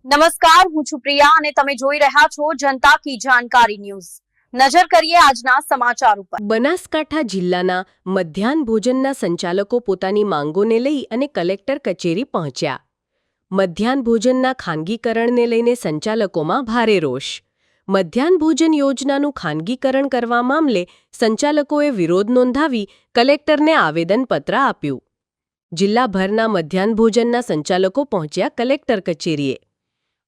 નમસ્કાર, હું છું પ્રિયા અને તમે જોઈ રહ્યા છો જનતા કી જાણકારી ન્યૂઝ। નજર કરીએ આજના સમાચાર ઉપર। બનાસકાંઠા જિલ્લાના મધ્યાહન ભોજનના સંચાલકો પોતાની માંગોને લઈ અને કલેક્ટર કચેરી પહોંચ્યા। મધ્યાહન ભોજનના ખાનગીકરણને લઈને સંચાલકોમાં ભારે રોષ। મધ્યાહન ભોજન યોજનાનું ખાનગીકરણ કરવા મામલે સંચાલકોએ વિરોધ નોંધાવી કલેક્ટરને આવેદનપત્ર આપ્યું। જિલ્લાભરના મધ્યાહન ભોજનના સંચાલકો પહોંચ્યા કલેક્ટર કચેરીએ।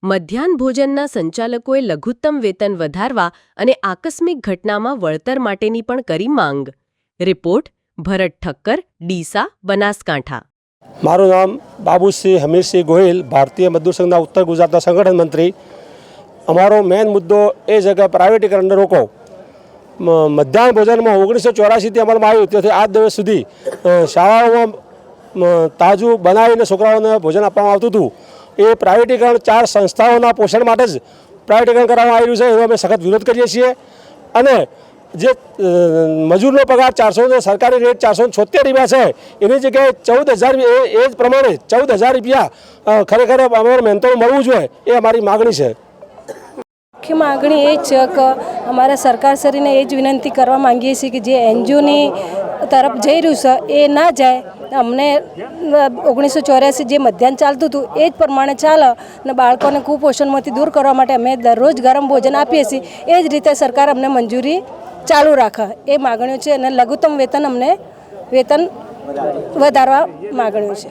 મધ્યાહન ભોજનના સંચાલકોએ લઘુત્તમ વેતન વધારવા અને આકસ્મિક ઘટનામાં વળતર માટેની પણ કરી માંગ। રિપોર્ટ ભરત ઠક્કર, ડીસા, બનાસકાંઠા। મારું નામ બાબુસિંહ હમીરસિંહ ગોહિલ, ભારતીય મજદૂર સંઘના ઉત્તર ગુજરાતના સંગઠન મંત્રી। અમારો મેન મુદ્દો એ છે કે પ્રાઇવેટીકરણને રોકો। મધ્યાહન ભોજનમાં 1984થી અમલમાં આવ્યું, તેથી આજ દિવસ સુધી શાળાઓમાં તાજું બનાવીને છોકરાઓને ભોજન આપવામાં આવતું હતું। એ પ્રાઇવેટીકરણ 4 સંસ્થાઓના પોષણ માટે જ પ્રાઇવેટીકરણ કરવામાં આવ્યું છે, એનો અમે સખત વિરોધ કરીએ છીએ। અને જે મજૂરનો પગાર 400 સરકારી રેટ 476 રૂપિયા છે, એની જગ્યાએ 14,000 એ જ પ્રમાણે 14,000 રૂપિયા ખરેખર અમારે મહેનતોને મળવું જોઈએ, એ અમારી માગણી છે। મુખ્ય માગણી એ છે કે અમારા સરકારશ્રીને એ જ વિનંતી કરવા માંગીએ છીએ કે જે એનજીઓની તરફ જઈ રહ્યું છે એ ના જાય। અમને 1984 જે મધ્યાહન ચાલતું હતું એ જ પ્રમાણે ચાલે અને બાળકોને કુપોષણમાંથી દૂર કરવા માટે અમે દરરોજ ગરમ ભોજન આપીએ છીએ। એ જ રીતે સરકાર અમને મંજૂરી ચાલુ રાખે, એ માગણીઓ છે। અને લઘુત્તમ વેતન અમને વેતન વધારવા માગણીઓ છે।